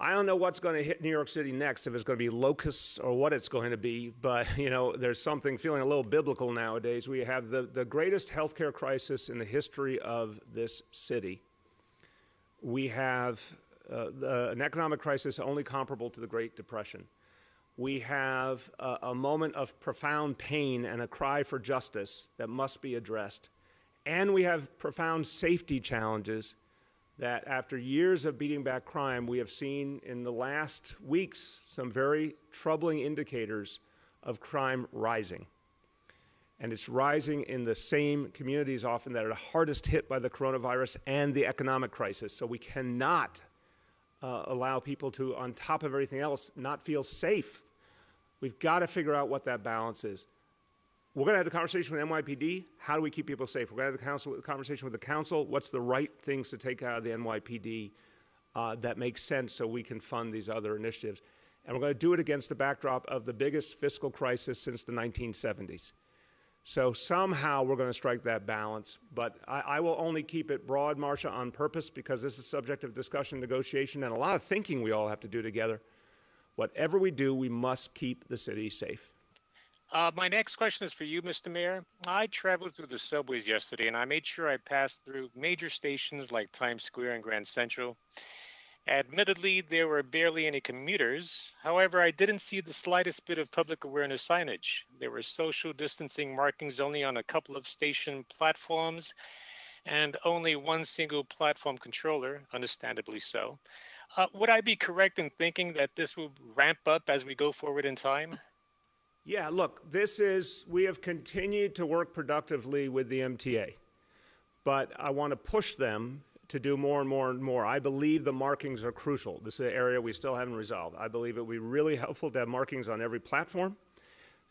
I don't know what's going to hit New York City next, if it's going to be locusts or what it's going to be, but there's something feeling a little biblical nowadays. We have the greatest healthcare crisis in the history of this city. We have an economic crisis only comparable to the Great Depression. We have a moment of profound pain and a cry for justice that must be addressed. And we have profound safety challenges that after years of beating back crime, we have seen in the last weeks some very troubling indicators of crime rising. And it's rising in the same communities often that are the hardest hit by the coronavirus and the economic crisis. So we cannot allow people to, on top of everything else, not feel safe. We've got to figure out what that balance is. We're going to have the conversation with NYPD. How do we keep people safe? We're going to have the conversation with the council. What's the right things to take out of the NYPD that makes sense so we can fund these other initiatives? And we're going to do it against the backdrop of the biggest fiscal crisis since the 1970s. So somehow we're going to strike that balance. But I will only keep it broad, Marcia, on purpose, because this is subject of discussion, negotiation, and a lot of thinking we all have to do together. Whatever we do, we must keep the city safe. My next question is for you, Mr. Mayor. I traveled through the subways yesterday, and I made sure I passed through major stations like Times Square and Grand Central. Admittedly, there were barely any commuters. However, I didn't see the slightest bit of public awareness signage. There were social distancing markings only on a couple of station platforms and only one single platform controller, understandably so. Would I be correct in thinking that this will ramp up as we go forward in time? Yeah, look, we have continued to work productively with the MTA, but I want to push them to do more and more and more. I believe the markings are crucial. This is an area we still haven't resolved. I believe it would be really helpful to have markings on every platform.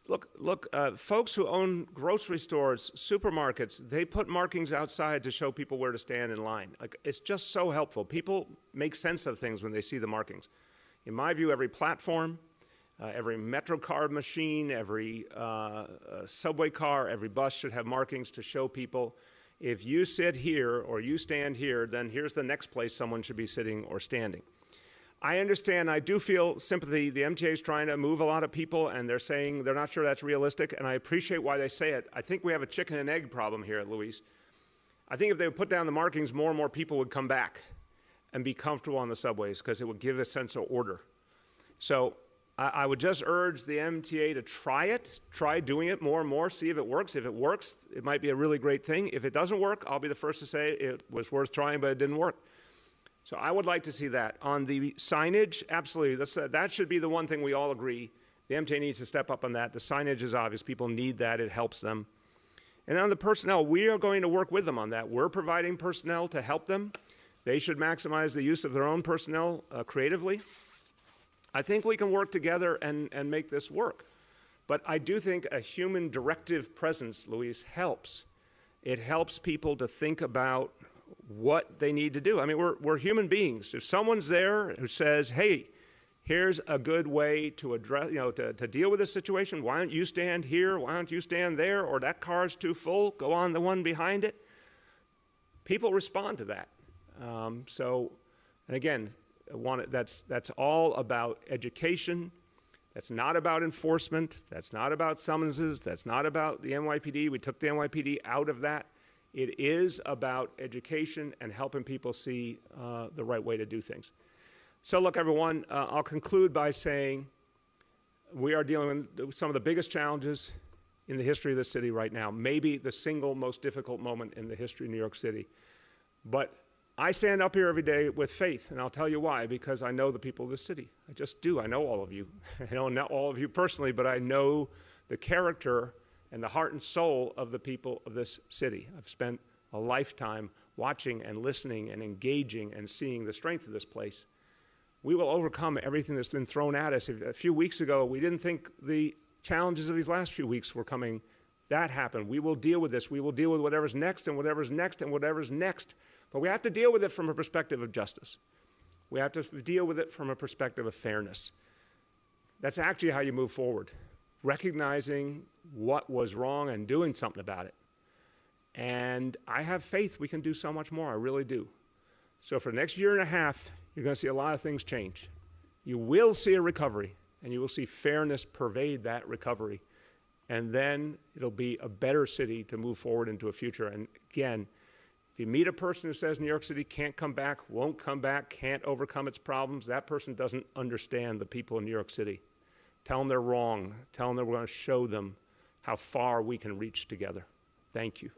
Look, folks who own grocery stores, supermarkets, they put markings outside to show people where to stand in line. It's just so helpful. People make sense of things when they see the markings. In my view, every platform, every Metro card machine, every subway car, every bus should have markings to show people, if you sit here or you stand here, then here's the next place someone should be sitting or standing. I understand, I do feel sympathy. The MTA is trying to move a lot of people, and they're saying they're not sure that's realistic, and I appreciate why they say it. I think we have a chicken and egg problem here, Luis. I think if they would put down the markings, more and more people would come back and be comfortable on the subways because it would give a sense of order. So I would just urge the MTA to try doing it more and more, see if it works. If it works, it might be a really great thing. If it doesn't work, I'll be the first to say it was worth trying, but it didn't work. So I would like to see that. On the signage, absolutely, that should be the one thing we all agree. The MTA needs to step up on that. The signage is obvious. People need that. It helps them. And on the personnel, we are going to work with them on that. We're providing personnel to help them. They should maximize the use of their own personnel creatively. I think we can work together and make this work. But I do think a human directive presence, Luis, helps. It helps people to think about what they need to do. I mean, we're human beings. If someone's there who says, hey, here's a good way to address, to deal with this situation, why don't you stand here? Why don't you stand there? Or that car's too full, go on the one behind it. People respond to that. And again, that's all about education. That's not about enforcement. That's not about summonses. That's not about the NYPD. We took the NYPD out of that. It is about education and helping people see the right way to do things. So look, everyone, I'll conclude by saying we are dealing with some of the biggest challenges in the history of the city right now, maybe the single most difficult moment in the history of New York City. But I stand up here every day with faith, and I'll tell you why, because I know the people of this city. I just do. I know all of you. I don't know all of you personally, but I know the character and the heart and soul of the people of this city. I've spent a lifetime watching and listening and engaging and seeing the strength of this place. We will overcome everything that's been thrown at us. A few weeks ago, we didn't think the challenges of these last few weeks were coming. That happened. We will deal with this. We will deal with whatever's next and whatever's next and whatever's next. But we have to deal with it from a perspective of justice. We have to deal with it from a perspective of fairness. That's actually how you move forward, recognizing what was wrong and doing something about it. And I have faith we can do so much more. I really do. So for the next year and a half, you're going to see a lot of things change. You will see a recovery, and you will see fairness pervade that recovery. And then it'll be a better city to move forward into a future. And again, if you meet a person who says New York City can't come back, won't come back, can't overcome its problems, that person doesn't understand the people in New York City. Tell them they're wrong. Tell them that we're going to show them how far we can reach together. Thank you.